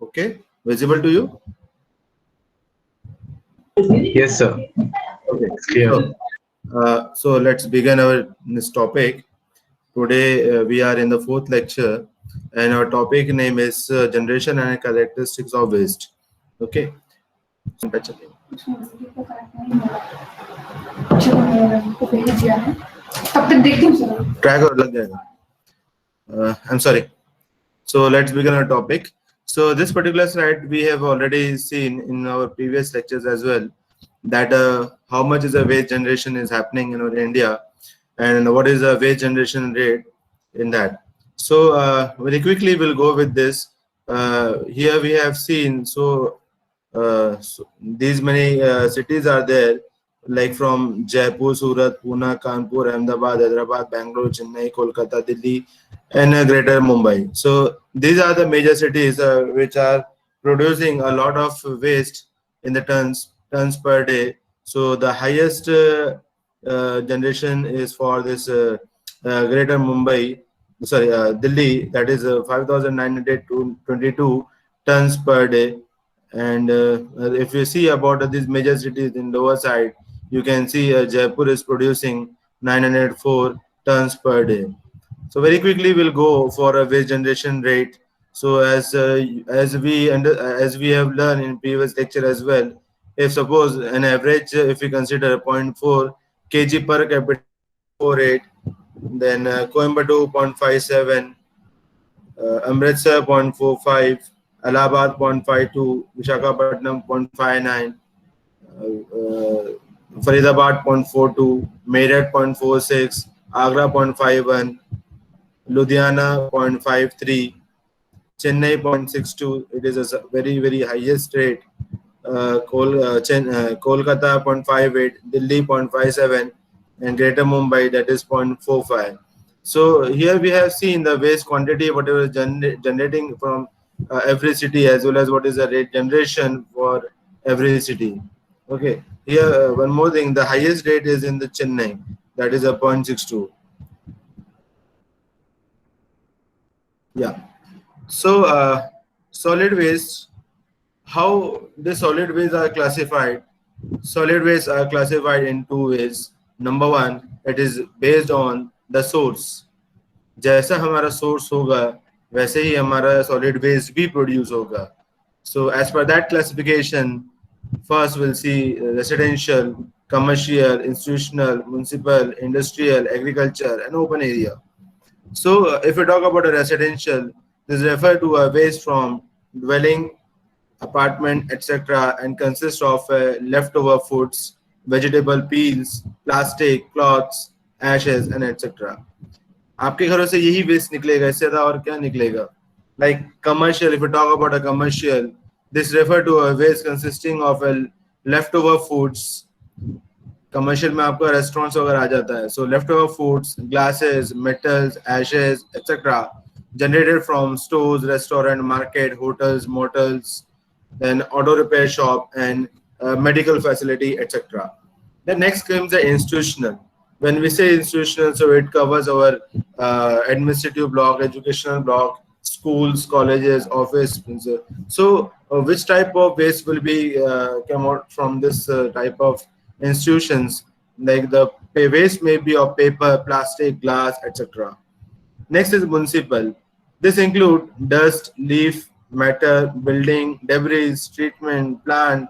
Okay, visible to you? Yes, sir. Okay. It's clear. So let's begin our this topic. Today we are in the fourth lecture, and our topic name is generation and characteristics of waste. Okay. Touch again. Track और लग जाएगा. I'm sorry. So let's begin our topic. So this particular slide we have already seen in our previous lectures as well, that how much is the waste generation is happening in our India, and what is the waste generation rate in that. So very quickly we'll go with this. Here we have seen so these many cities are there, like from Jaipur, Surat, Pune, Kanpur, Ahmedabad, Hyderabad, Bangalore, Chennai, Kolkata, Delhi, and Greater Mumbai. So these are the major cities which are producing a lot of waste in the tons per day. So the highest generation is for this Greater Mumbai, sorry, Delhi, that is 5,922 tons per day. And if you see about these major cities in lower side, you can see Jaipur is producing 904 tons per day. So very quickly we'll go for a waste generation rate. So as we have learned in previous lecture as well, if suppose an average, if we consider zero point 0.4 kg per capita, 0.48, then Coimbatore 0.57, Amritsar 0.45, Allahabad 0.52, Visakhapatnam 0.59, Faridabad 0.42, Meerut 0.46, Agra 0.51, Ludhiana 0.53, Chennai 0.62. It is a very highest rate. Kolkata 0.58, Delhi 0.57, and Greater Mumbai, that is 0.45. So here we have seen the waste quantity whatever is generating from every city, as well as what is the rate generation for every city. Okay, here one more thing, the highest rate is in the Chennai, that is a 0.62. Yeah. So solid waste, how the solid waste are classified? Solid waste are classified in two ways. Number one, it is based on the source. जैसा हमारा source होगा वैसे ही हमारा solid waste भी produce होगा. So as per that classification, first we'll see residential, commercial, institutional, municipal, industrial, agriculture, and open area. So if we talk about a residential, this refers to a waste from dwelling, apartment, etc., and consists of leftover foods, vegetable peels, plastic, cloths, ashes, and etc. आपके घरों से यही waste निकलेगा, इससे ज़्यादा और क्या निकलेगा? Like commercial, if we talk about a commercial, this refer to a waste consisting of a leftover foods. Commercial में आपका रेस्टोरेंट्स वगैरह आ जाता है. So left over foods, glasses, metals, ashes etcetera generated from stores, restaurant, market, hotels, motels, then auto repair shop, and medical facility, etc. Then next comes the institutional. When we say institutional, so it covers our administrative block, educational block, schools, colleges, office. So which type of waste will be come out from this type of institutions? Like the waste may be of paper, plastic, glass, etc. Next is municipal. This include dust, leaf, matter, building, debris, treatment, plant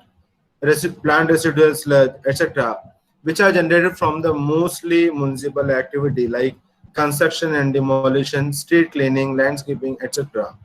residual sludge, etc., which are generated from the mostly municipal activity like construction and demolition, street cleaning, landscaping, etc.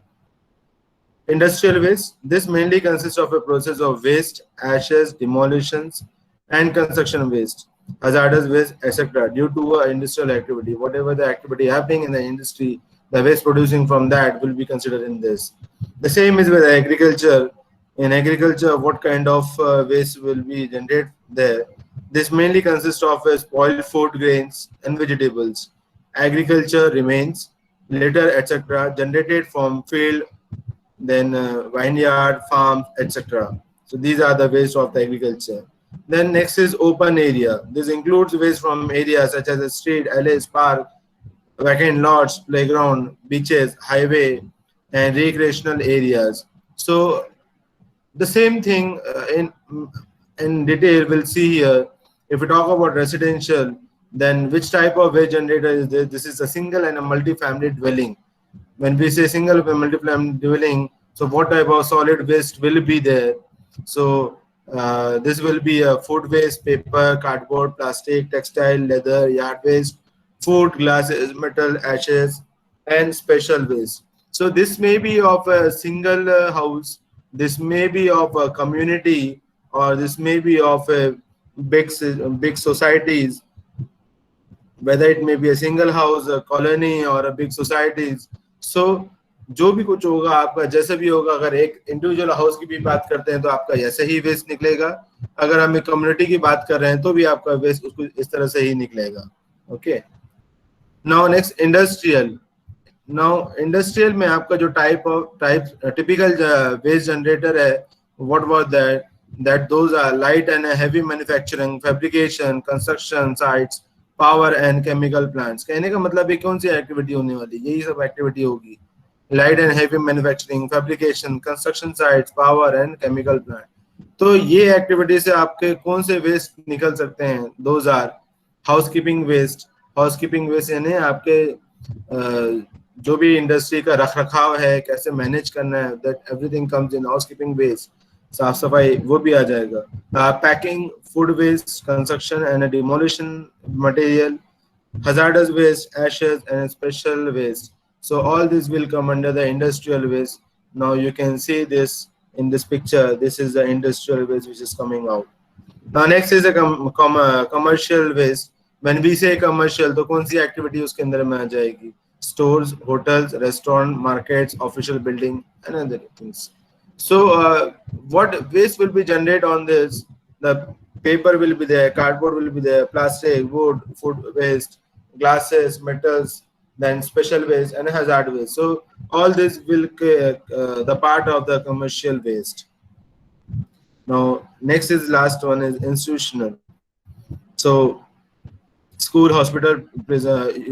Industrial waste. This mainly consists of a process of waste, ashes, demolitions, and construction waste, hazardous waste, etc. due to industrial activity. Whatever the activity happening in the industry, the waste producing from that will be considered in this. The same is with agriculture. In agriculture, what kind of waste will be generated there? This mainly consists of spoiled food grains and vegetables. Agriculture remains, litter, etc., generated from field, then vineyard, farms, etc. So these are the waste of the agriculture. Then next is open area. This includes waste from areas such as the street, alleys, park, vacant lots, playground, beaches, highway, and recreational areas. So the same thing in detail we'll see here. If we talk about residential, then which type of waste generator is this? This is a single and a multi-family dwelling. When we say single and multi-family dwelling, so what type of solid waste will be there? So this will be a food waste, paper, cardboard, plastic, textile, leather, yard waste, food, glasses, metal, ashes, and special waste. So this may be of a single house, this may be of a community, or this may be of a big societies, whether it may be a single house, a colony, or a big societies. So जो भी कुछ होगा आपका जैसे भी होगा, अगर एक इंडिविजुअल हाउस की भी बात करते हैं तो आपका ऐसे ही वेस्ट निकलेगा, अगर हम एक कम्युनिटी की बात कर रहे हैं तो भी आपका वेस्ट उसको इस तरह से ही निकलेगा. Okay, now next industrial. Now industrial में आपका जो टाइप टिपिकल वेस्ट जनरेटर है, what was that those are light and heavy manufacturing, fabrication, construction sites, power and chemical plants. कहने का मतलब है कौन सी एक्टिविटी होने वाली, यही सब एक्टिविटी होगी. Light and heavy manufacturing, fabrication, construction sites, power and chemical plant. तो ये एक्टिविटी से आपके कौन से वेस्ट निकल सकते हैं? Those are housekeeping waste. Housekeeping waste यानी आपके जो भी इंडस्ट्री का रख रखाव है, कैसे मैनेज करना है, that everything comes in housekeeping waste. साफ सफाई वो भी आ जाएगा. Packing, food waste, construction and demolition material, hazardous waste, ashes, and special waste. So all this will come under the industrial waste. Now you can see this in this picture. This is the industrial waste which is coming out. Now next is a commercial waste. When we say commercial, तो कौन सी activity उसके अंदर में आ जाएगी? Stores, hotels, restaurant, markets, official building, and other things. So what waste will be generated on this? The paper will be there, cardboard will be there, plastic, wood, food waste, glasses, metals, then special waste and hazard waste. So all this will the part of the commercial waste. Now next is last one is institutional. So school, hospital,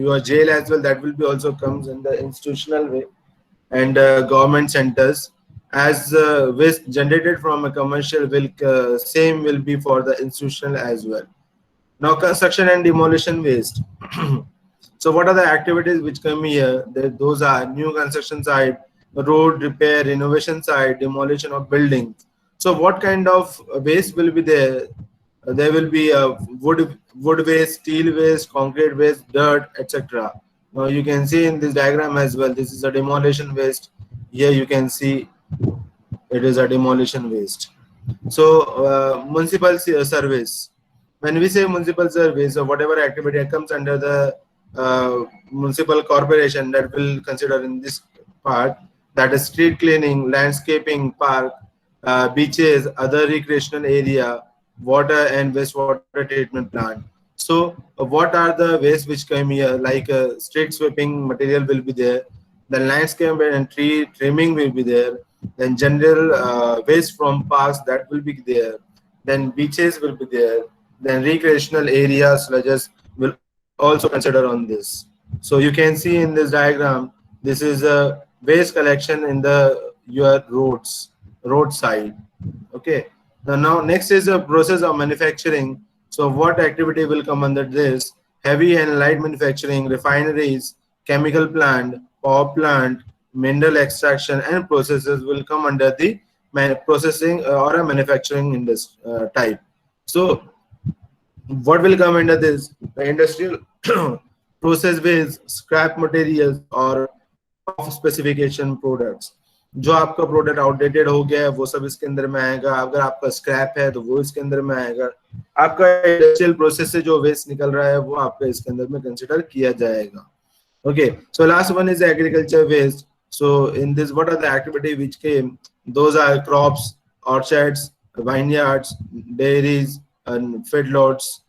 your jail as well, that will be also comes in the institutional way. And government centers, as waste generated from a commercial will same will be for the institutional as well. Now construction and demolition waste. So what are the activities which come here? Those are new construction site, road repair, renovation site, demolition of buildings. So what kind of waste will be there? There will be wood waste, steel waste, concrete waste, dirt, etc. Now you can see in this diagram as well, this is a demolition waste. Here you can see it is a demolition waste. So municipal service. When we say municipal service, or whatever activity comes under the municipal corporation, that will consider in this part, that is street cleaning, landscaping, park, beaches, other recreational area, water and wastewater treatment plant. So what are the waste which come here? Like street sweeping material will be there, then landscape and tree trimming will be there, then general waste from parks, that will be there, then beaches will be there, then recreational areas sludges will also consider on this. So you can see in this diagram, this is a waste collection in the your roadside. Okay. Now next is a process of manufacturing. So what activity will come under this? Heavy and light manufacturing, refineries, chemical plant, power plant, mineral extraction and processes will come under the processing or a manufacturing industry type. So what will come under this? The industrial process waste, scrap materials or off specification products. जो आपका product outdated हो गया है वो सब इसके अंदर में आएगा. अगर आपका स्क्रैप है तो वो इसके अंदर में आएगा. आपका इंडस्ट्रियल प्रोसेस से जो वेस्ट निकल रहा है वो आपका इसके अंदर में कंसीडर किया जाएगा. Okay, so last one is agriculture waste. So in this, what are the activity which came? Those are crops, orchards, vineyards, dairies, and feedlots,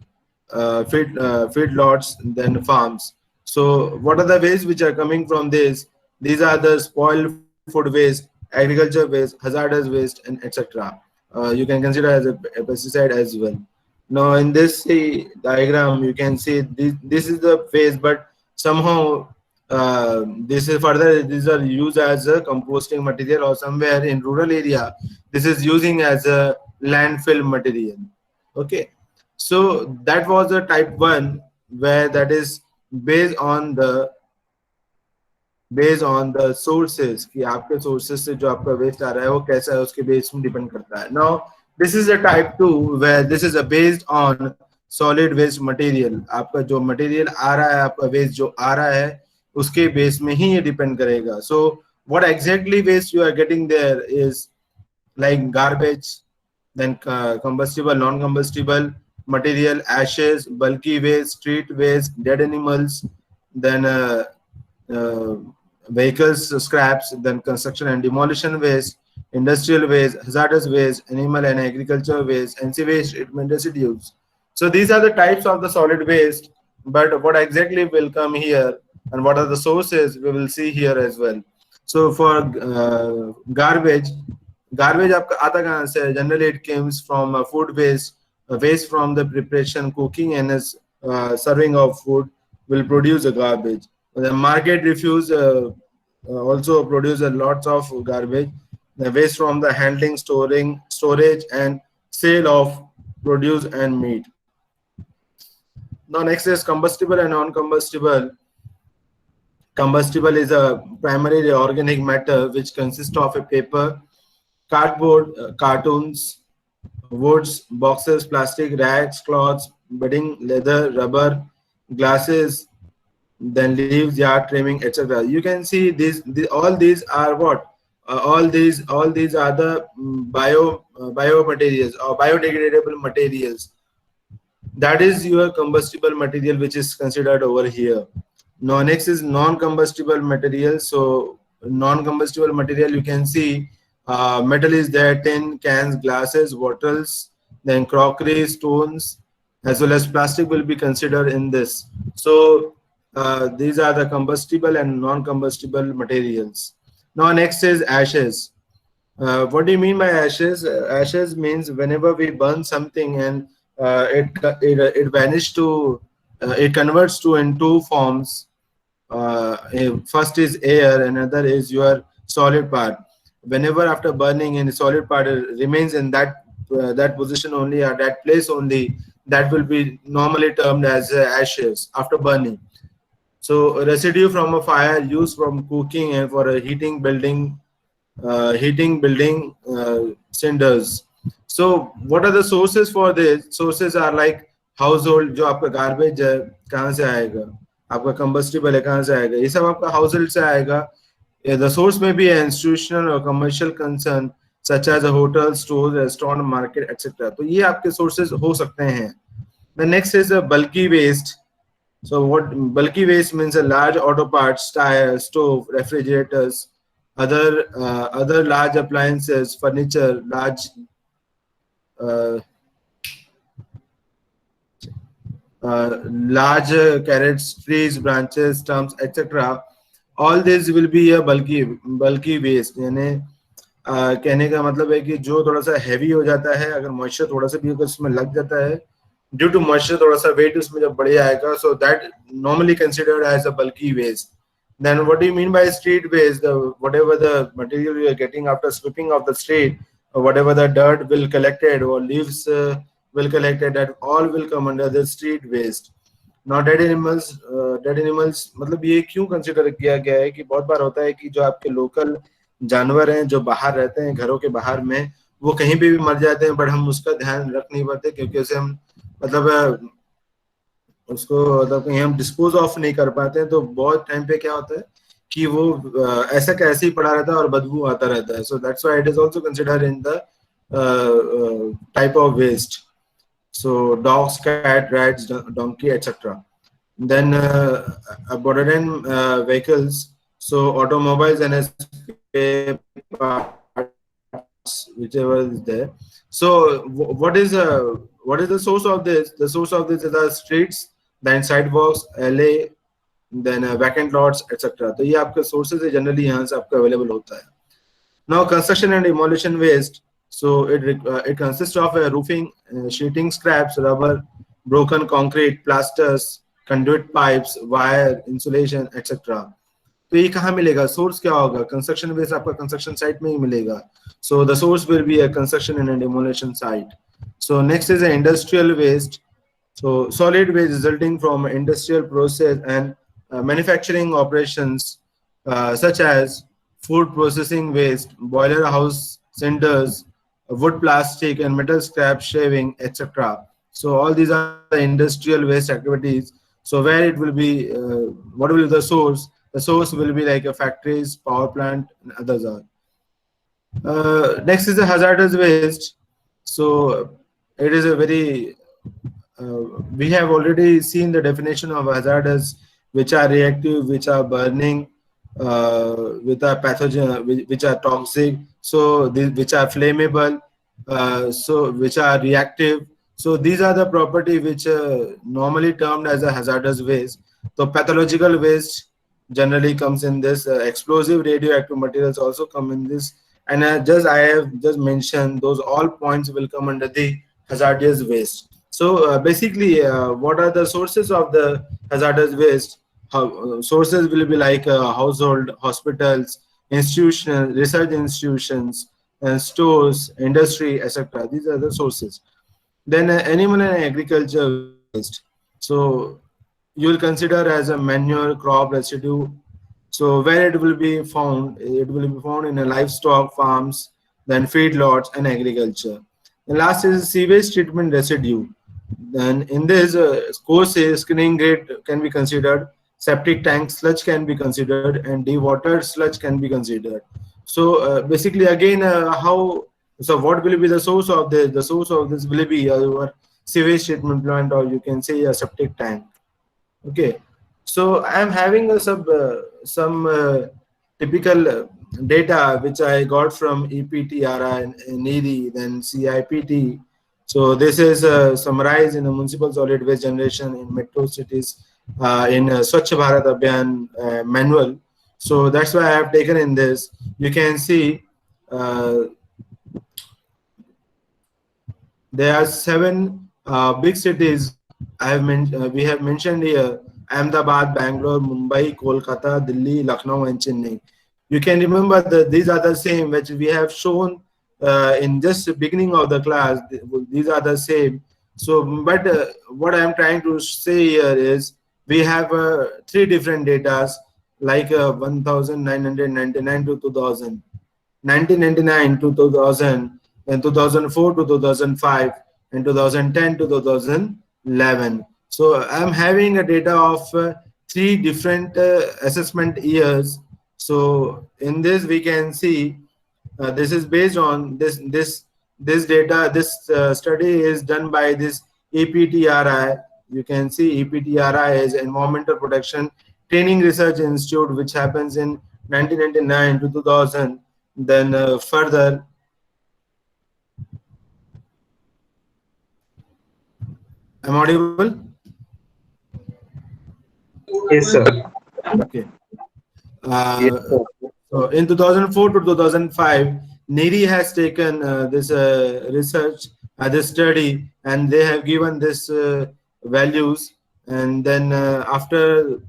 then farms. So what are the waste which are coming from this? These are the spoiled food waste, agriculture waste, hazardous waste, and etc. You can consider as a pesticide as well. Now in this diagram, you can see this is the waste, but somehow This is further, these are used as a composting material, or somewhere in rural area this is using as a landfill material. Okay, so that was a type 1, where that is based on the sources, कि आपके sources से जो आपका waste आ रहा है वो कैसा है, उसके base में depend करता है. Now this is a type 2, where this is a based on solid waste material. आपका जो material आ रहा है, आपका waste जो आ रहा है, उसके base में ही ये depend करेगा. So what exactly waste you are getting there is like garbage, then combustible, non-combustible material, ashes, bulky waste, street waste, dead animals, then uh, vehicles scraps, then construction and demolition waste, industrial waste, hazardous waste, animal and agriculture waste, and sewage treatment residues. So these are the types of the solid waste, but what exactly will come here and what are the sources we will see here as well. So for garbage, garbage आपका आता कहाँ से है? Generally it comes from food waste, waste from the preparation, cooking and serving of food will produce a garbage. The market refuse also produce a lots of garbage. The waste from the handling, storing, storage, and sale of produce and meat. Now next is combustible and non-combustible. Combustible is a primarily organic matter which consists of a paper, cardboard, cartoons, woods, boxes, plastic, rags, cloths, bedding, leather, rubber, glasses, then leaves, yard trimming, etc. You can see all these are what? All these are the biomaterials or biodegradable materials. That is your combustible material, which is considered over here. Now next is non-combustible material. So non-combustible material, you can see metal is there, tin, cans, glasses, bottles, then crockery, stones, as well as plastic will be considered in this. So these are the combustible and non-combustible materials. Now next is ashes. What do you mean by ashes? Ashes means whenever we burn something and it vanishes to, it converts to in two forms. First is air, another is your solid part. Whenever after burning and solid part remains in that that position only or that place only, that will be normally termed as ashes after burning. So residue from a fire used from cooking and for a heating building cinders. So what are the sources for this? Sources are like household, जो आपका garbage है कहाँ से आएगा, आपका combustible है कहाँ से आएगा, ये सब आपका household से आएगा. The source may be an institutional or commercial concern such as a hotel, stores, restaurant, market, etc. तो ये आपके sources हो सकते हैं. The next is a bulky waste. So what bulky waste means? A large auto parts, tires, stove, refrigerators, other large appliances, furniture, large carrots, trees, branches, stumps, etc. All this will be a bulky waste. यानी कहने का मतलब है कि जो थोड़ा सा heavy हो जाता है, अगर मॉइस्चर थोड़ा सा भी अगर उसमें लग जाता है, ड्यू टू मॉइस्चर थोड़ा सा वेट उसमें जब बढ़ जाएगा, so that normally considered as a bulky waste. Then what do you mean by street waste? Whatever the material you are getting after sweeping of the street, or whatever the dirt will collected or leaves will collected, that all will come under the street waste. Now dead animals मतलब ये क्यों consider किया गया है कि बहुत बार होता है कि जो आपके लोकल जानवर हैं जो बाहर रहते हैं घरों के बाहर में, वो कहीं पे भी मर जाते हैं, बट हम उसका ध्यान रख नहीं पाते क्योंकि उसे हम मतलब उसको मतलब कहीं हम डिस्पोज ऑफ नहीं कर पाते हैं. तो बहुत टाइम पे क्या होता है कि वो ऐसा कैसे ही पड़ा रहता है और बदबू आता रहता है. So that's why it is also considered in the type of waste. So dogs, cat, rats, donkey, etc. Then modern vehicles, so automobiles and spare parts, whichever is there. So what is the source of this? The source of this is the streets, then sidewalks, LA, then vacant lots, etc. तो ये आपके sources है, generally यहाँ से आपका available होता है. Now construction and demolition waste. So it consists of roofing, sheeting scraps, rubber, broken concrete, plasters, conduit pipes, wire, insulation, etc. तो ये कहाँ मिलेगा? सोर्स क्या होगा? कंस्ट्रक्शन वेस्ट आपका कंस्ट्रक्शन साइट में ही मिलेगा. So the source will be a construction and a demolition site. So next is the industrial waste. So solid waste resulting from industrial process and manufacturing operations, such as food processing waste, boiler house cinders, wood, plastic, and metal scrap, shaving, etc. So all these are the industrial waste activities. So where it will be, what will be the source? The source will be like a factories, power plant, and others are. Next is the hazardous waste. So it is a very we have already seen the definition of hazardous, which are reactive, which are burning, which are pathogen, which are toxic, so which are flammable, so which are reactive. So these are the property which normally termed as a hazardous waste. So pathological waste generally comes in this. Explosive radioactive materials also come in this. And I have just mentioned those all points will come under the hazardous waste. So basically, what are the sources of the hazardous waste? Sources will be like household, hospitals, institutional, research institutions, stores, industry, etc. These are the sources. Then animal and agriculture waste. So you will consider as a manure, crop residue. So where it will be found? It will be found in a livestock farms, then feedlots and agriculture. The last is sewage treatment residue. Then in this course, screening grade can be considered, septic tank sludge can be considered, and dewatered sludge can be considered. So basically, again, how? So what will be the source of this? The source of this will be your sewage treatment plant, or you can say a septic tank. Okay, so I am having a some typical data which I got from EPTRI and NERI, then CIPT. So this is summarized in the municipal solid waste generation in metro cities in Swachh Bharat Abhiyan manual. So that's why I have taken in this. You can see there are 7 big cities we have mentioned here: Ahmedabad, Bangalore, Mumbai, Kolkata, Delhi, Lucknow, and Chennai. You can remember that these are the same which we have shown in just the beginning of the class. These are the same. So, but what I am trying to say here is we have 3 different datas, like 1999 to 2000, 1999 to 2000, and 2004 to 2005, and 2010 to 2011. So I'm having a data of 3 different assessment years. So in this we can see this is based on this data. This study is done by this EPTRI. You can see EPTRI is Environmental Protection Training Research Institute, which happens in 1999 to 2000. Then further, am I audible? Yes, sir. Okay. So in 2004 to 2005, NERI has taken this research, this study, and they have given this values. And then after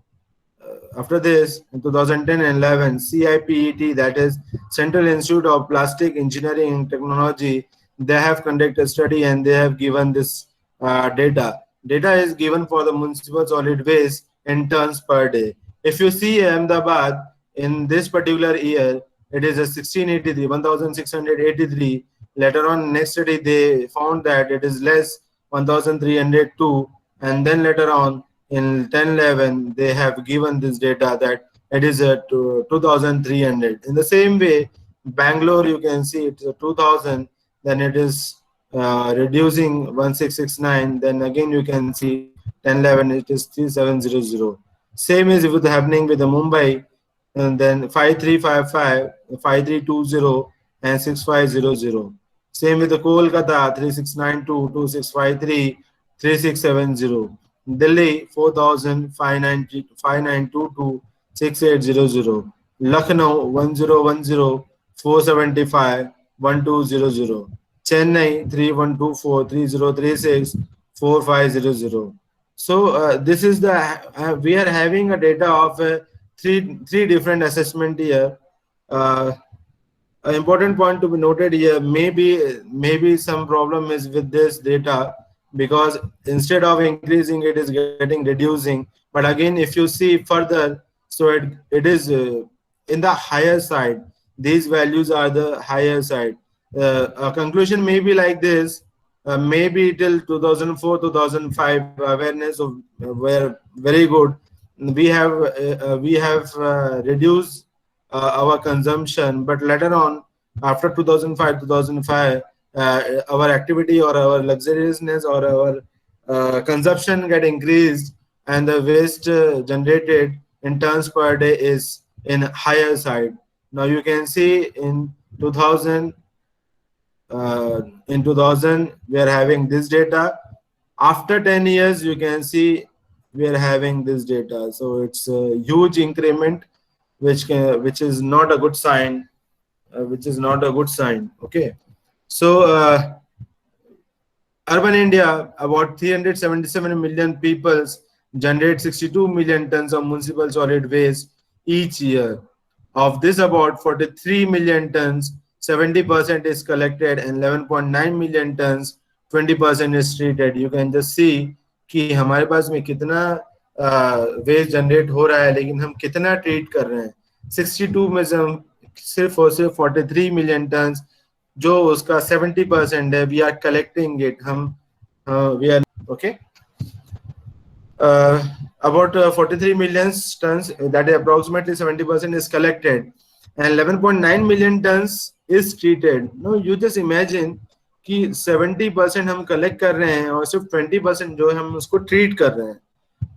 this, in 2010 and 11, CIPET, that is Central Institute of Plastic Engineering and Technology, they have conducted a study and they have given this data. Data is given for the municipal solid waste in tons per day. If you see Ahmedabad in this particular year, it is a 1683, 1683. Later on, next study, they found that it is less, 1302. And then later on, in 1011, they have given this data that it is a 2300. In the same way, Bangalore, you can see it's a 2000, then it is reducing 1669. Then again, you can see 1011, it is 3700. Same is with happening with the Mumbai, and then 5355, 5320, and 6500. Same with the Kolkata, 3692, 2653, 3670. Delhi, 4000, 5922, 6800. Lucknow, 1010, 475, 1200. Chennai, 3124, 3036, 4500. So this is the we are having a data of three different assessment here. An important point to be noted here, maybe some problem is with this data, because instead of increasing it is getting reducing. But again, if you see further, so it is in the higher side. These values are the higher side. A conclusion may be like this: maybe till 2004 2005 awareness of were very good. We have reduced our consumption, but later on, after 2005 2005, our activity or our luxuriousness or our consumption get increased, and the waste generated in tons per day is in higher side. Now you can see in 2000, we are having this data. After 10 years you can see we are having this data. So it's a huge increment, which is not a good sign, okay. So urban India, about 377 million people, generate 62 million tons of municipal solid waste each year. Of this, about 43 million tons, 70% is collected, and 11.9 million tons, 20% is treated. You can just see कि हमारे पास में कितना waste generate हो रहा है, लेकिन हम कितना ट्रीट कर रहे हैं. 62 में से हम सिर्फ और सिर्फ 43 मिलियन टन, जो उसका 70% है, वी आर कलेक्टिंग इट. हम we are okay about 43 million tons, that is approximately 70% is collected, and 11.9 million tons is treated. Now you just imagine कि 70% हम कलेक्ट कर रहे हैं और सिर्फ 20% जो है हम उसको ट्रीट कर रहे हैं.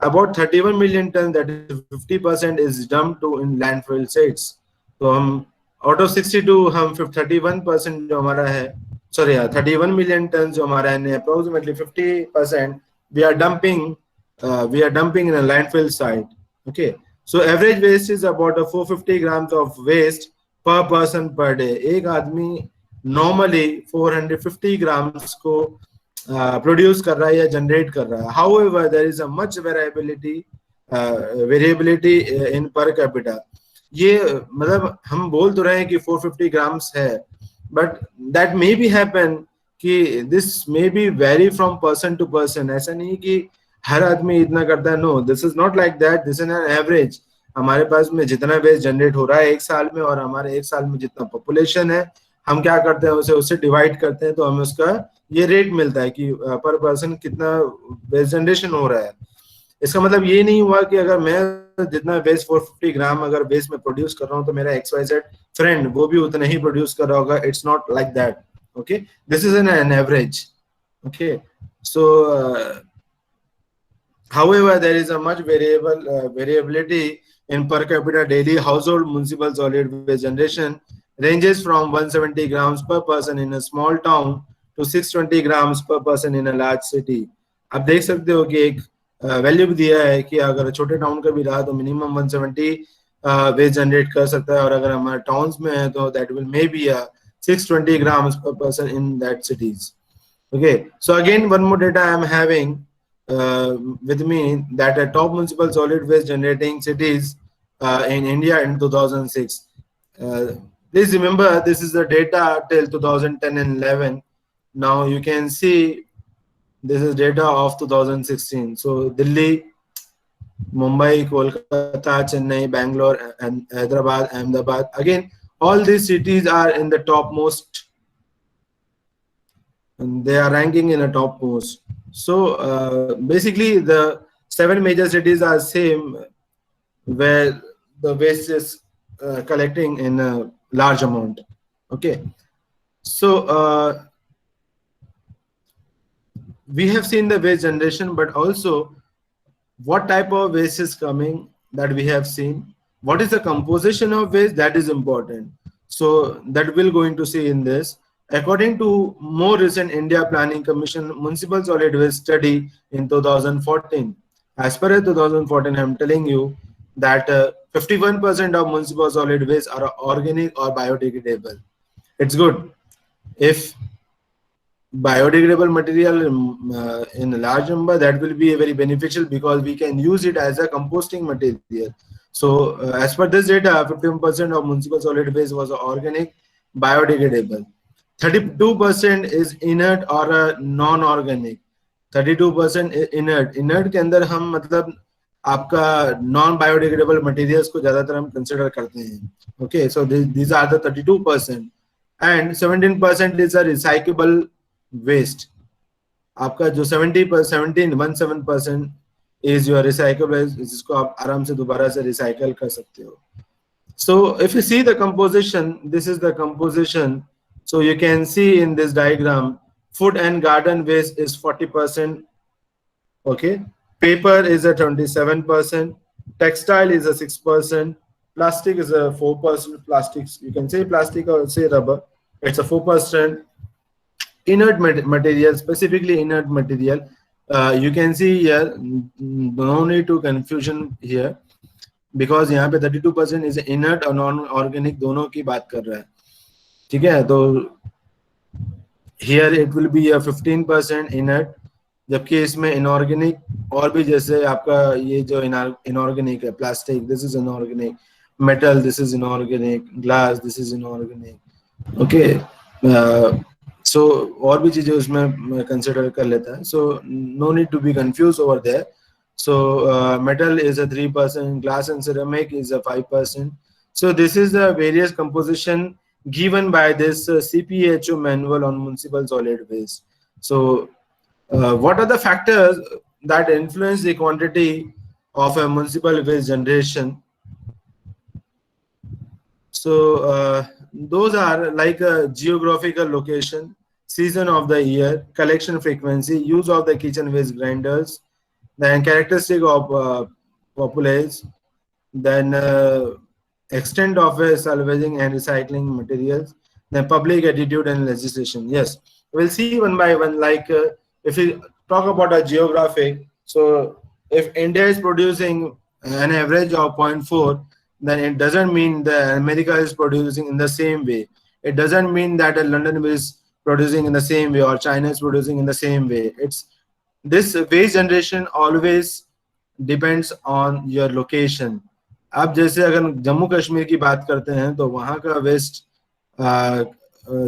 About 31 million tons, that is 50%, is dumped to in landfill sites. तो हम out of 62 हम 31% जो हमारा है, sorry 31 million tons जो हमारा है, approximately 50% we are dumping in a landfill site. Okay, so average waste is about 450 grams of waste per person per day. एक आदमी normally 450 grams को प्रोड्यूस कर रहा है या जनरेट कर रहा है. However, there is a much variability in per capita. ये मतलब हम बोल तो रहे हैं कि 450 grams है, but that may be happen कि this may be vary from person to person. ऐसा नहीं कि हर आदमी इतना करता है. No, this is not like that. This is an average. हमारे पास में जितना वेस्ट जनरेट हो रहा है एक साल में, और हमारे एक साल में जितना पॉपुलेशन है, हम क्या करते हैं उसे डिवाइड करते हैं, तो हमें उसका ये रेट मिलता है कि पर पर्सन कितना वेस्ट जनरेशन हो रहा है. इसका मतलब ये नहीं हुआ कि अगर मैं जितना वेस्ट 450 ग्राम अगर वेस्ट में प्रोड्यूस कर रहा हूँ तो मेरा XYZ फ्रेंड वो भी उतना ही प्रोड्यूस कर रहा होगा. It's not like that. Okay, this is an average. Okay, so however, there is a much variability in per capita daily household municipal solid waste generation, ranges from 170 grams per person in a small town to 620 grams per person in a large city. आप देख सकते हो कि एक value भी दिया है कि अगर छोटे टाउन का भी रहा तो मिनिमम 170 वेस्ट जनरेट कर सकता है, और अगर हमारे टाउन्स में है तो that will may be 620 grams per person in that cities. Okay, so again one more data I am having with me, that top municipal solid waste generating cities in India in 2006. Please remember, this is the data till 2010 and 11. Now you can see this is data of 2016. So Delhi, Mumbai, Kolkata, Chennai, Bangalore, and Hyderabad, Ahmedabad. Again, all these cities are in the topmost, and they are ranking in the topmost. So basically the 7 major cities are same, where the waste is collecting in a large amount. Okay, so we have seen the waste generation, but also what type of waste is coming, that we have seen. What is the composition of waste, that is important. So that we're going to see in this. According to more recent India Planning Commission Municipal Solid Waste study in 2014, as per 2014, I'm telling you that 51% of municipal solid waste are organic or biodegradable. It's good. If biodegradable material in a large number, that will be very beneficial because we can use it as a composting material. So as per this data, 15% of municipal solid waste was organic, biodegradable. 32% is inert or non-organic. 32% inert. Inert के अंदर हम मतलब आपका non biodegradable materials को ज्यादातर हम consider करते हैं. Okay, so these are the 32%, and 17% is a recyclable waste. आपका जो 17% is your recyclable waste, जिसको आप आराम से दोबारा से रिसाइकल कर सकते हो. So if you see the composition, this is the composition. So you can see in this diagram, food and garden waste is 40%. Okay, paper is a 27%, textile is a 6%, plastic is a 4%. Plastics, you can say plastic or say rubber, it's a 4%. Inert material, specifically inert material, you can see here, no need to confusion here, because यहाँ पे 32% is inert और non organic दोनों की बात कर रहा है. ठीक है, तो here it will be a 15% inert, जबकि इसमें इनऑर्गेनिक और भी, जैसे आपका ये जो इनऑर्गेनिक है, plastic this is inorganic, metal this is inorganic, glass this is inorganic. Okay, so और भी चीजें उसमें कंसिडर कर लेता है. So no need to be confuse over there. So metal is a 3%, glass and ceramic is a 5%. So this is the various composition given by this CPHO manual on municipal solid waste. So what are the factors that influence the quantity of a municipal waste generation? So those are like a geographical location, season of the year, collection frequency, use of the kitchen waste grinders, then characteristic of populace, then extent of salvaging and recycling materials, then public attitude and legislation. Yes, we'll see one by one. Like if we talk about a geographic, so if India is producing an average of 0.4, then it doesn't mean that America is producing in the same way. It doesn't mean that London is producing in the same way or China is producing in the same way. It's this waste generation always depends on your location. आप जैसे अगर जम्मू कश्मीर की बात करते हैं तो वहाँ का वेस्ट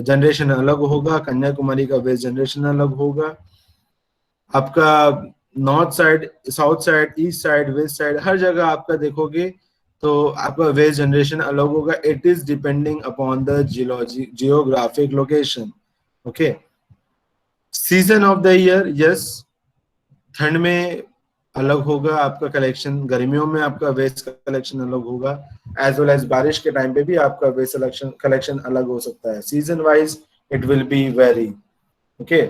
जनरेशन अलग होगा, कन्याकुमारी का वेस्ट जनरेशन अलग होगा, आपका north side, south side, east side, west side, हर जगह आपका देखोगे तो आपका वेस्ट जनरेशन अलग होगा. It is depending upon the geographic location. Okay, season of the year, yes, ठंड में अलग होगा आपका कलेक्शन, गर्मियों में आपका वेस्ट कलेक्शन अलग होगा, एज वेल एज बारिश के टाइम पे भी आपका वेस्ट कलेक्शन अलग हो सकता है. Season wise it will be very. Okay,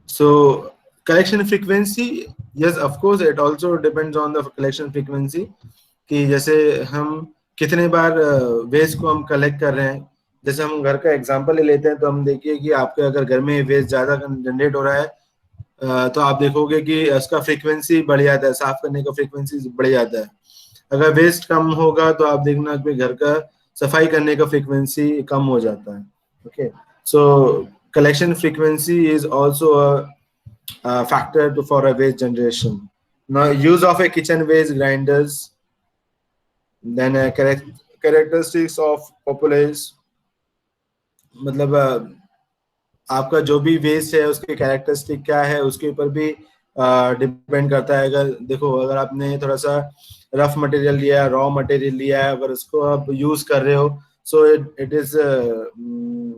so collection frequency, yes, of course it also depends on the collection frequency, कि जैसे हम कितने बार वेस्ट को हम कलेक्ट कर रहे हैं. जैसे हम घर का एग्जांपल ले लेते हैं तो हम देखिए कि आपके अगर घर में वेस्ट ज्यादा जनरेट हो रहा है तो आप देखोगे कि उसका फ्रीक्वेंसी बढ़ जाता है, साफ करने का फ्रीक्वेंसी बढ़ जाता है. अगर वेस्ट कम होगा तो आप देखना कि घर का सफाई करने का फ्रीक्वेंसी कम हो जाता है. Okay, so collection frequency is also factor for a waste generation. Now, use of a kitchen waste grinders, then characteristics of populace, मतलब आपका जो भी वेस्ट है उसके कैरेक्टरिस्टिक क्या है उसके ऊपर भी डिपेंड करता है. अगर देखो, अगर आपने थोड़ा सा रफ मटेरियल लिया है, रॉ मटेरियल लिया है, अगर उसको आप यूज कर रहे हो, सो इट इज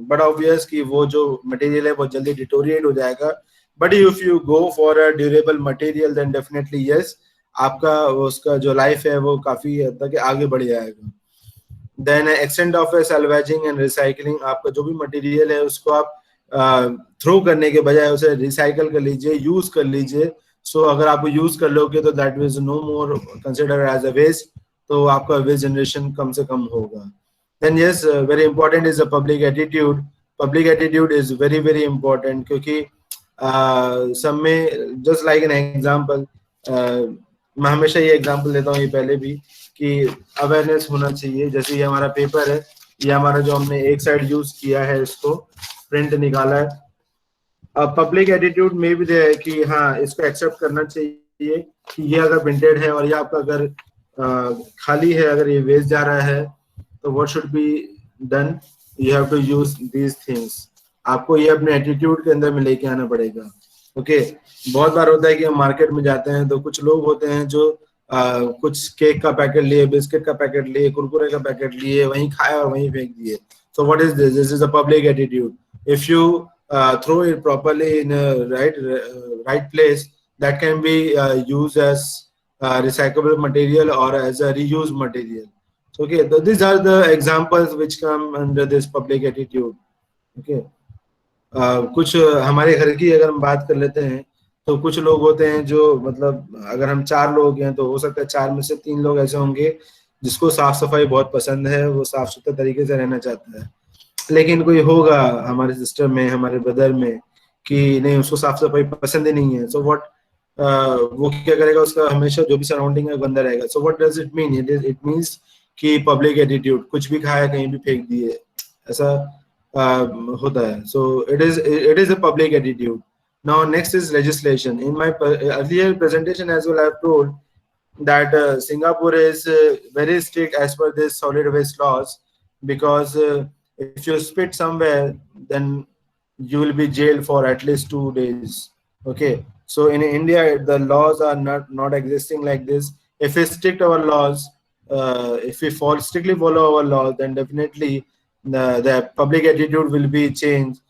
बड़ा ऑब्वियस कि वो जो मटेरियल है वो जल्दी डिटोरिएट हो जाएगा. But if you go for a durable material, then definitely yes, आपका उसका जो लाइफ है वो काफी हद तक आगे बढ़ जाएगा. Then extent of salvaging and recycling, आपका जो भी मटेरियल है उसको आप थ्रो करने के बजाय उसे रिसाइकल कर लीजिए, यूज कर लीजिए. सो अगर आप यूज कर लोगे तो that is no more consider as a waste, तो आपका वेस्ट जनरेशन कम से कम होगा. Then yes, very important is the public attitude. Public attitude is very very important, क्योंकि सब में जस्ट लाइक एन एग्जाम्पल, मैं हमेशा ये एग्जाम्पल देता हूँ, ये पहले भी, कि अवेयरनेस होना चाहिए. जैसे ये हमारा पेपर है, ये हमारा जो हमने एक साइड यूज किया है, इसको प्रिंट निकाला है। अब पब्लिक एटीट्यूड में भी है कि हाँ इसको एक्सेप्ट करना चाहिए कि ये अगर प्रिंटेड है और ये आपका अगर खाली है, अगर ये वेस्ट जा रहा है, तो what should be done, you have to use these things. आपको ये अपने एटीट्यूड के अंदर में लेके आना पड़ेगा। ओके बहुत बार होता है कि हम मार्केट में जाते हैं तो कुछ लोग होते हैं जो कुछ केक का पैकेट लिए, बिस्किट का पैकेट लिए, कुरकुरे का पैकेट लिए, वहीं खाया और वहीं फेंक दिए। So what is this? This is a public attitude. If you throw it properly in a right place, that can be used as recyclable material or as a reused material. Okay, so these are the examples which come under this public attitude. Okay, कुछ हमारे घर की अगर हम बात कर लेते हैं तो कुछ लोग होते हैं जो मतलब अगर हम 4 लोग हैं तो हो सकता है 4 में से 3 लोग ऐसे होंगे जिसको साफ सफाई बहुत पसंद है, वो साफ सुथरे तरीके से रहना चाहता है। लेकिन कोई होगा हमारे सिस्टर में, हमारे ब्रदर में, कि नहीं उसको साफ सफाई पसंद ही नहीं है। सो व्हाट वो क्या करेगा, उसका हमेशा जो भी सराउंडिंग है गंदा रहेगा। So what does it mean? It means कि पब्लिक एटीट्यूड, कुछ भी खाया कहीं भी फेंक दिए, ऐसा होता है। सो it is a public attitude. Now next is legislation. In my earlier presentation as well, I have told that Singapore is very strict as per this solid waste laws, because if you spit somewhere, then you will be jailed for at least 2 days. Okay, so in India the laws are not existing like this. If we stick to our laws, if we strictly follow our laws, then definitely the public attitude will be changed.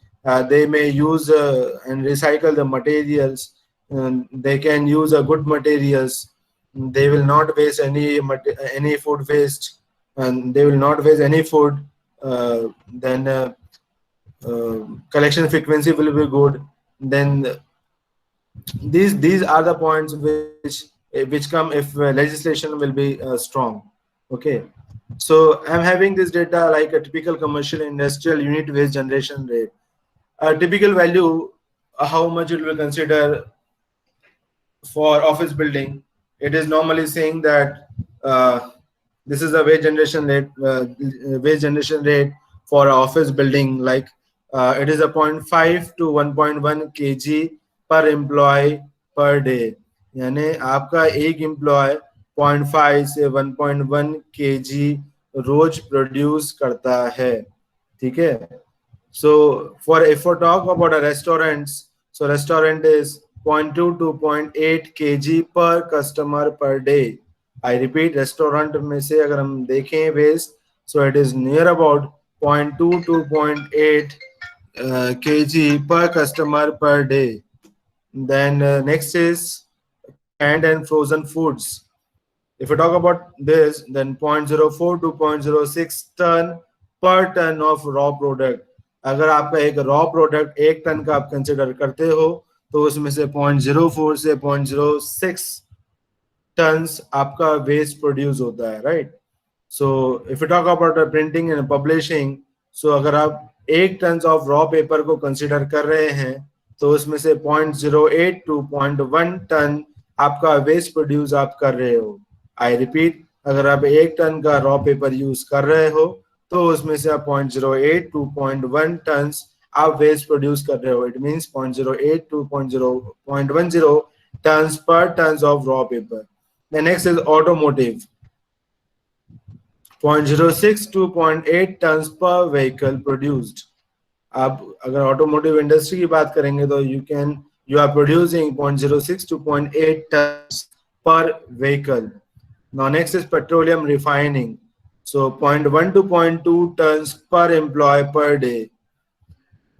They may use and recycle the materials, and they can use good materials. They will not waste any food waste, and they will not waste any food. Then collection frequency will be good. Then these are the points which come if legislation will be strong. Okay, so I'm having this data like a typical commercial industrial unit waste generation rate. A typical value, how much it will consider for office building. It is normally saying that this is a waste generation rate for office building, like it is a 0.5 to 1.1 kg per employee per day. यानी आपका एक employ 0.5 से 1.1 kg रोज produce करता है। ठीक है, so if we talk about a restaurants, so restaurant is 0.2 to 0.8 kg per customer per day. I repeat, restaurant में से अगर हम देखें waste, so it is near about 0.2 to 0.8 kg per customer per day. Then next is canned and frozen foods. If we talk about this, then 0.04 to 0.06 ton per ton of raw product. अगर आपका एक raw product 1 ton का आप consider करते हो तो उसमें से 0.04 से 0.06 टन्स आपका वेस्ट प्रोड्यूस होता है, right. So if you talk about printing and publishing, so अगर आप 1 टन ऑफ रॉ पेपर को कंसिडर कर रहे हैं तो उसमें से 0.08 टू 0.1 टन आपका वेस्ट प्रोड्यूस आप कर रहे हो। आई रिपीट, अगर आप 1 टन का रॉ पेपर यूज कर रहे हो तो उसमें से आप 0.08 टू 0.1 टन आप वेस्ट प्रोड्यूस कर रहे हो। It means 0.08 to 0.10 tons per ton of raw paper. The next is automotive, 0.06 to 0.8 tons per vehicle produced. आप अगर ऑटोमोटिव इंडस्ट्री की बात करेंगे तो you are producing 0.06 to 0.8 tons per vehicle. Now next is petroleum refining, so 0.1 to 0.2 tons per employee per day.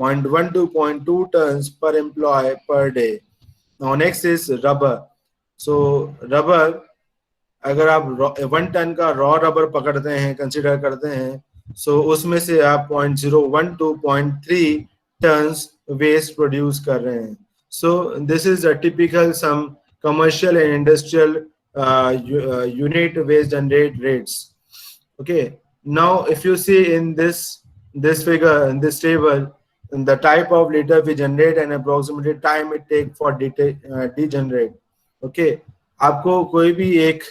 0.1 to 0.2 tons per employee per day. Now next is rubber. So rubber, अगर आप 1 ton का raw rubber पकड़ते हैं, consider करते हैं, सो उसमें से आप 0.01 टू 0.3 टन्स वेस्ट प्रोड्यूस कर रहे हैं। So this is a typical some commercial and industrial unit waste generate rates. Okay, now if you see in this figure, in this table, in the type of liter we generate and approximately time it take for degenerate. Okay, आपको कोई भी एक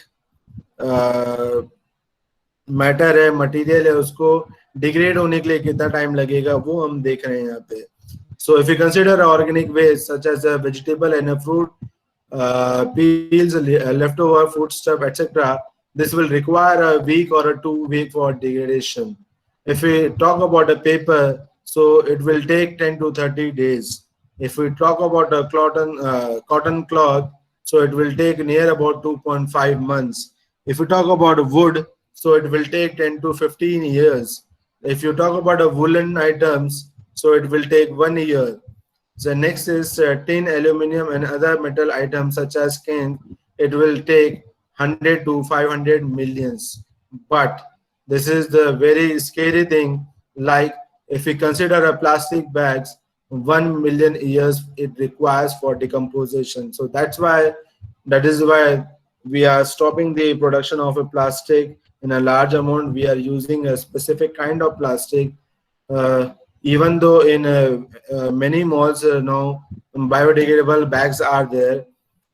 matter है, material है, उसको degrade होने के लिए कितना टाइम लगेगा वो हम देख रहे हैं यहाँ पे. So if you consider organic waste such as a vegetable and a fruit peels, leftover foodstuff, etc., this will require a week or a 2 week for degradation. If we talk about a paper, so it will take 10 to 30 days. If we talk about a cotton cloth, so it will take near about 2.5 months. If we talk about wood, so it will take 10 to 15 years. If you talk about a woolen items, so it will take 1 year. The next is tin, aluminum, and other metal items such as can. It will take 100 to 500 millions. But this is the very scary thing. Like if we consider a plastic bags, 1 million years it requires for decomposition. So that is why we are stopping the production of a plastic in a large amount. We are using a specific kind of plastic. Even though in many malls now biodegradable bags are there,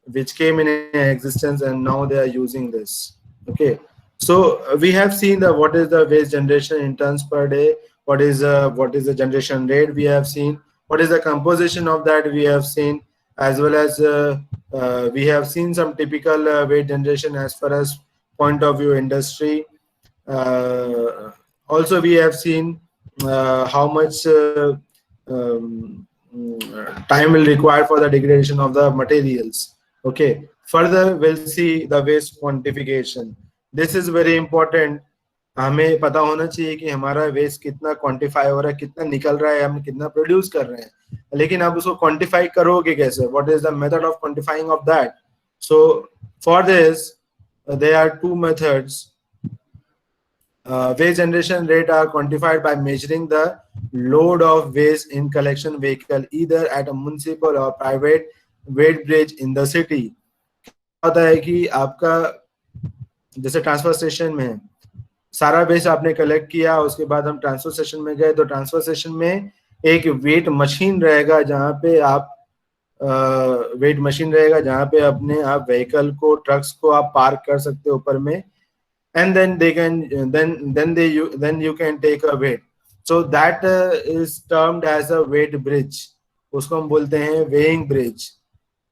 which came in existence, and now they are using this. Okay, so we have seen the what is the waste generation in tons per day, what is the generation rate we have seen, what is the composition of that we have seen, as well as we have seen some typical waste generation as far as point of view industry. Also we have seen how much time will require for the degradation of the materials. Okay, further we'll see the waste quantification. This is very important. हमें पता होना चाहिए कि हमारा waste कितना quantify हो रहा है, कितना निकल रहा है, हम कितना प्रोड्यूस कर रहे हैं, लेकिन आप उसको क्वांटिफाई करोगे कैसे? What is the method of quantifying of that? So for this there are two methods. Waste generation rate are quantified by measuring the load of waste in collection vehicle either at a municipal or private weight bridge in the city. क्या होता है कि आपका जैसे transfer station में सारा waste आपने collect किया, उसके बाद हम ट्रांसफर स्टेशन में गए, तो ट्रांसफर स्टेशन में एक वेट मशीन रहेगा जहाँ पे आप वेट मशीन रहेगा जहाँ पे अपने आप व्हीकल को, ट्रक्स को आप पार्क कर सकते हो ऊपर में, and then they can then you can take a weight. So that is termed as a weight bridge. उसको हम बोलते हैं weighing bridge.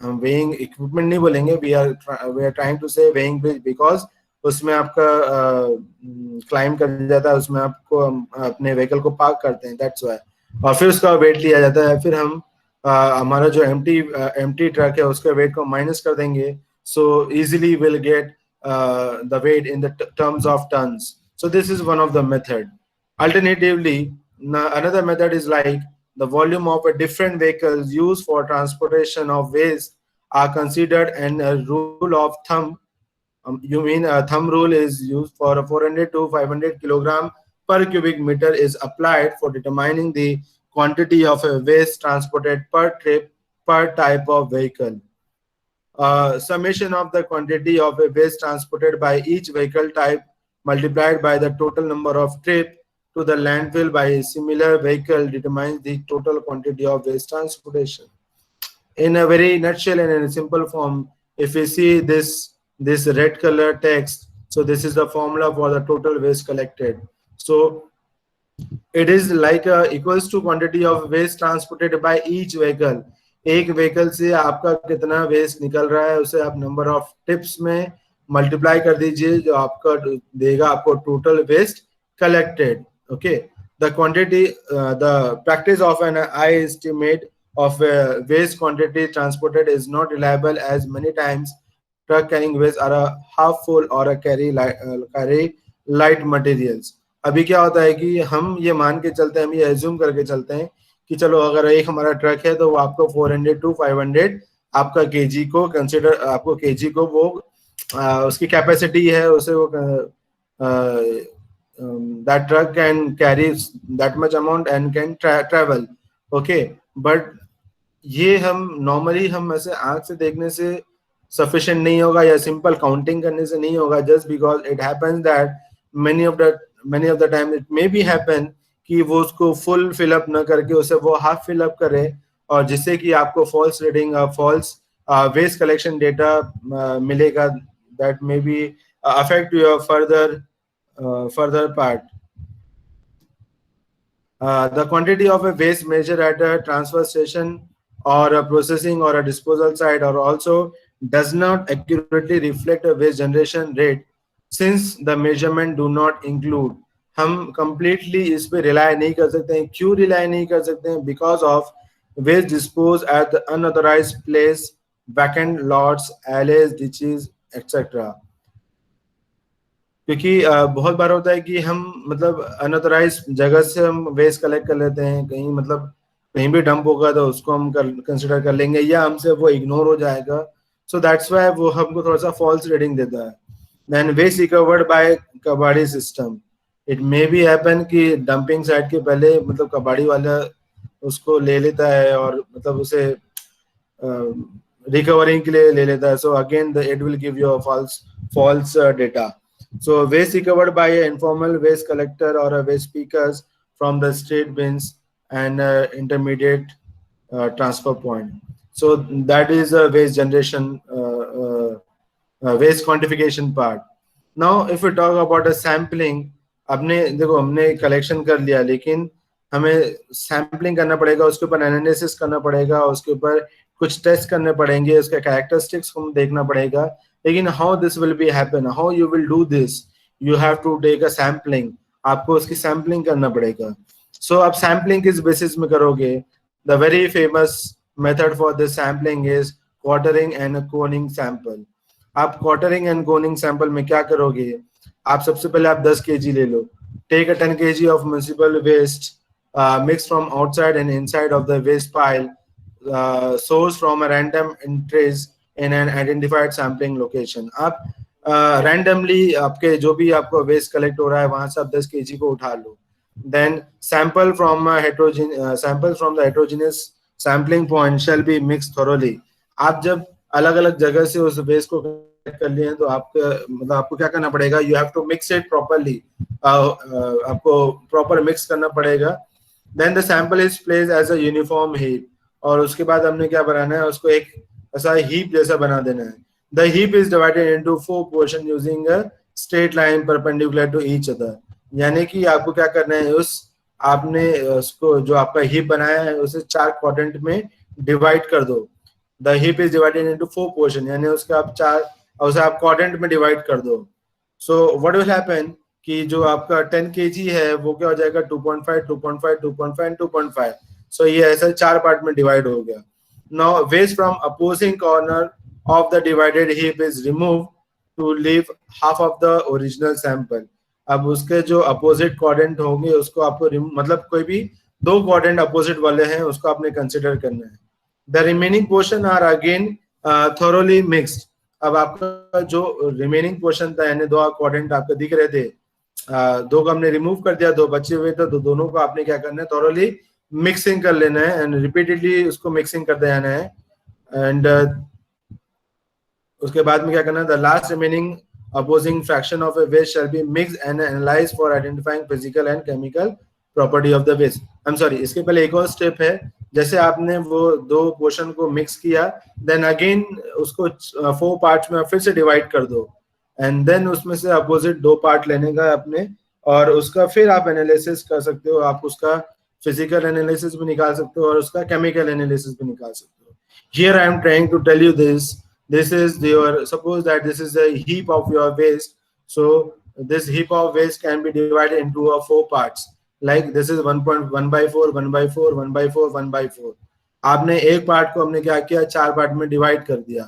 हम weighing equipment नहीं बोलेंगे, we are trying to say weighing bridge because उसमें आपका क्लाइम कर जाता है, उसमें आपको अपने व्हीकल को पार्क करते हैं, that's why. और फिर उसका वेट लिया जाता है, फिर हम हमारा जो एम्प्टी ट्रक है उसके वेट को माइनस कर देंगे, so easily will get the weight in the terms of tons. So this is one of the method. Alternatively, another method is like the volume of a different vehicles used for transportation of waste are considered, and a rule of thumb, you mean a thumb rule is used for a 400 to 500 kilogram per cubic meter is applied for determining the quantity of a waste transported per trip per type of vehicle. Summation of the quantity of a waste transported by each vehicle type multiplied by the total number of trips to the landfill by a similar vehicle determines the total quantity of waste transportation. In a very nutshell and in a simple form, if we see this red color text, so this is the formula for the total waste collected. So it is like equals to quantity of waste transported by each vehicle. एक vehicle से आपका कितना waste निकल रहा है उसे आप number of trips में मल्टीप्लाई कर दीजिए, जो आपका देगा आपको total waste collected. Okay, the quantity, the practice of an eye estimate of waste quantity transported is not reliable, as many times truck carrying waste are a half full or a carry light materials. अभी क्या होता है कि हम ये मान के चलते हैं, हम ये एज्यूम करके चलते हैं कि चलो अगर एक हमारा ट्रक है तो वो आपको 400 to 500 आपका केजी को कंसिडर, आपको केजी को वो उसकी कैपेसिटी है, उसे वो that truck can carry that much amount and can travel. Okay, but ये हम नॉर्मली हम ऐसे आंख से देखने से सफिशिएंट नहीं होगा या सिंपल काउंटिंग करने से नहीं होगा, just because it happens that many of the time it may be happen कि वो उसको फुल फिलअप न करके उसे वो हाफ फिलअप करे, और जिससे कि आपको false reading, false waste collection data मिलेगा, that may be affect your further part. The quantity of a waste measured at a transfer station or a processing or a disposal site or also does not accurately reflect a waste generation rate since the measurement do not include. हम completely इस पे rely नहीं कर सकते हैं. क्यों rely नहीं कर सकते हैं? Because of waste disposed at the unauthorized place, vacant lots, alleys, ditches, etc. क्योंकि बहुत बार होता है कि हम मतलब अनऑथराइज जगह से हम वेस्ट कलेक्ट कर लेते हैं, कहीं मतलब कहीं भी डंप होगा तो उसको हम कंसिडर कर लेंगे या हमसे वो इग्नोर हो जाएगा. सो दैट्स व्हाई वो हमको थोड़ा सा फॉल्स रेटिंग देता है. देन वेस्ट रिकवर्ड बाय कबाड़ी system. It may be happen कि डंपिंग साइट के पहले मतलब कबाड़ी वाला उसको ले लेता है और मतलब उसे रिकवरिंग के लिए ले लेता है. So again it will give you a false data. So waste recovered by an informal waste collector or a waste pickers from the street bins and intermediate transfer point. So that is a waste generation, waste quantification part. Now if we talk about a sampling, अपने देखो हमने collection कर लिया लेकिन हमें sampling करना पड़ेगा, उसके ऊपर एनालिसिस करना पड़ेगा, उसके ऊपर कुछ टेस्ट करने पड़ेंगे, उसके कैरेक्टरिस्टिक्स को देखना पड़ेगा. लेकिन how this will be happen, how you will do this, you have to take a sampling. आपको उसकी सैम्पलिंग करना पड़ेगा. सो आप सैम्पलिंग किस बेसिस में करोगे? The very famous method for this sampling is quartering and Koenig sample. आप quartering and Koenig sample में क्या करोगे? आप सबसे पहले आप 10 kg ले लो. Take a 10 kg of municipal waste mixed from outside and inside of the waste pile, sourced from a random entries in an identified sampling location. आप randomly आपके जो भी आपको waste collect हो रहा है वहां से आप 10 kg को उठा लो. Then samples from the heterogeneous sampling point shall be mixed thoroughly. आप जब अलग अलग जगह से उस waste को collect कर लिए हैं तो आपका मतलब आपको क्या करना पड़ेगा? You have to mix it properly. आपको proper mix करना पड़ेगा. Then the sample is placed as a uniform heap. और उसके बाद हमने क्या बनाना है? उसको एक ऐसा heap जैसा बना देना है. The heap is divided into 4 portions using a straight line perpendicular to each other. यानी कि आपको क्या करना है? आपने उसको जो आपका heap बनाया है उसे 4 क्वाड्रेंट में डिवाइड कर दो. The heap is divided into 4 portions. यानी उसका आप उसे आप क्वाड्रेंट में डिवाइड कर दो. So what will happen कि जो आपका 10 kg है वो क्या हो जाएगा? 2.5, 2.5, 2.5, 2.5. So ये ऐसा 4 पार्ट में डिवाइड हो गया. Now waste from opposing corner of the divided heap is removed to leave half of the original sample. अब उसके जो अपोजिट क्वाड्रेंट होंगे उसको आपको मतलब कोई भी 2 क्वाड्रेंट अपोजिट वाले हैं उसको आपने कंसिडर करना है. The remaining portion are again thoroughly mixed. अब आपका जो रिमेनिंग पोर्शन था यानी 2 क्वाड्रेंट आपको दिख रहे थे, 2 को हमने रिमूव कर दिया, 2 बचे हुए थे तो दोनों को आपने क्या करना है? थॉरोली मिक्सिंग कर लेना है एंड रिपीटेडली उसको मिक्सिंग करते जाना है. एंड उसके बाद में क्या करना है? The last remaining opposing fraction of a waste shall be mixed and analyzed for identifying physical and chemical property of the waste. I'm sorry, इसके पहले एक और स्टेप है. जैसे आपने वो 2 पोर्शन को मिक्स किया, देन अगेन उसको 4 पार्ट्स में फिर से डिवाइड कर दो एंड देन उसमें से अपोजिट 2 पार्ट लेने का अपने और उसका फिर आप एनालिसिस कर सकते हो. आप उसका फिजिकल एनालिसिस भी निकाल सकते हो और उसका केमिकल एनालिसिस भी निकाल सकते हो. Here I am trying to tell you this is your, suppose that this is a heap of your waste. So this heap of waste can be divided into 4 parts. Like this is 1.1 by 4, 1 by 4, 1 by 4, 1 by 4. आपने एक part को हमने क्या किया? 4 part में divide कर दिया.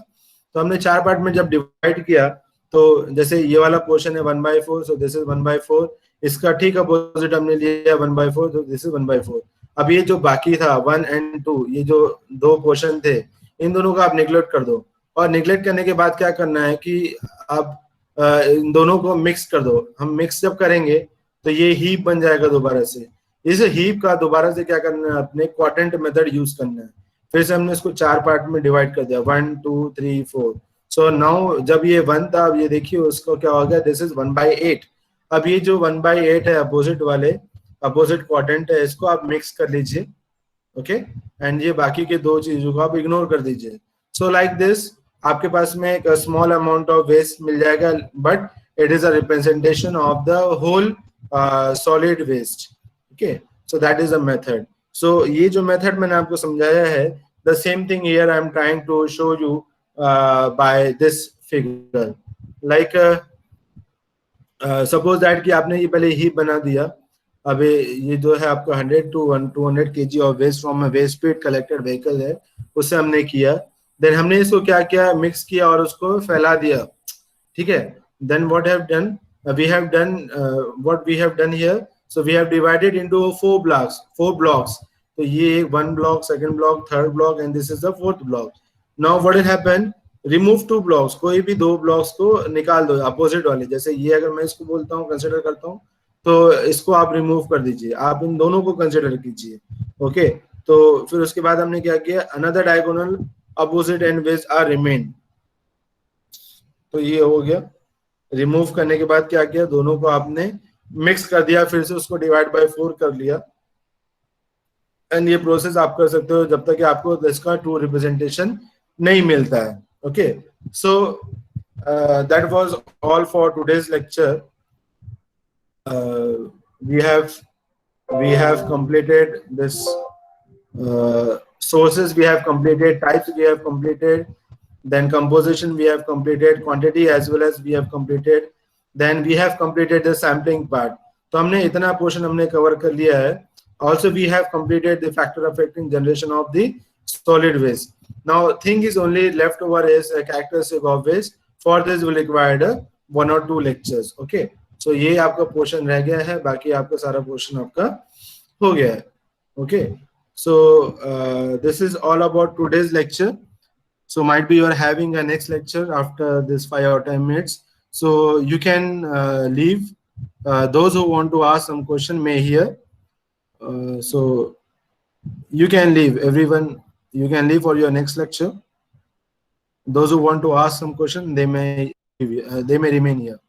तो हमने 4 पार्ट में जब डिवाइड किया तो जैसे ये वाला पोर्शन है 1 by 4, so this is 1 by 4. इसका ठीक अपोजिट हमने लिया 1 by 4, तो this is 1 by 4. अब ये जो बाकी था 1 and 2, ये जो 2 पोर्शन थे इन दोनों को आप निगलेक्ट कर दो. और निगलेक्ट करने के बाद क्या करना है कि आप इन दोनों को मिक्स कर दो. हम मिक्स जब करेंगे तो ये हीप बन जाएगा दोबारा से. इस हीप का दोबारा से क्या करना है? अपने क्वाड्रेंट मेथड यूज करना है. फिर से हमने इसको 4 पार्ट में डिवाइड कर दिया 1 2 3 4. सो नाउ जब ये 1 था, अब ये देखिए उसको क्या हो गया? This is 1 by 8. अब ये जो 1 by 8 है अपोजिट वाले अपोजिट क्वाड्रेंट है, इसको आप मिक्स कर लीजिए. ओके, एंड ये बाकी के 2 चीजों को आप इग्नोर कर दीजिए. सो लाइक दिस आपके पास में एक स्मॉल अमाउंट ऑफ वेस्ट मिल जाएगा, but it is a representation of the whole solid waste. Okay, So that is a method. So ये जो method मैंने आपको समझाया है, the same thing here I am trying to show you by this figure. Like suppose that कि आपने ये पहले heap बना दिया. अभी ये जो है आपका 100 to 200 kg of waste from a waste pit collected vehicle है, उससे हमने किया. Then हमने इसको क्या किया, मिक्स किया और उसको फैला दिया. ठीक है. Then what have done, we have done what we have done here. So we have divided into four blocks. तो ये one block, second block, third block, and this is the fourth block. Now what will happen? Remove two blocks. कोई भी दो blocks को निकाल दो opposite वाले. जैसे ये अगर मैं इसको बोलता हूँ, consider करता हूँ, तो इसको आप remove कर दीजिए. आप इन दोनों को consider कीजिए. Okay. तो फिर उसके बाद हमने क्या किया? Another diagonal opposite and which are remain. तो ये हो गया. रिमूव करने के बाद क्या किया, दोनों को आपने मिक्स कर दिया, फिर से उसको डिवाइड बाय 4 कर लिया. एंड ये प्रोसेस आप कर सकते हो जब तक कि आपको इसका ट्रू रिप्रेजेंटेशन नहीं मिलता है. Okay. So that was all for today's lecture. we have completed this sources, we have completed types, we have completed, then composition we have completed, quantity as well as we have completed, then we have completed the sampling part. तो हमने इतना portion हमने cover कर लिया है. Also we have completed the factor affecting generation of the solid waste. Now thing is only left over is a characteristic of waste. For this will require 1 or 2 lectures. Okay. So ये आपका portion रह गया है, बाकी आपका सारा portion आपका हो गया है. Okay. So this is all about today's lecture. So might be you are having a next lecture after this 5 or 10 minutes. So you can leave. Those who want to ask some question may hear. So you can leave. Everyone, you can leave for your next lecture. Those who want to ask some question, they may remain here.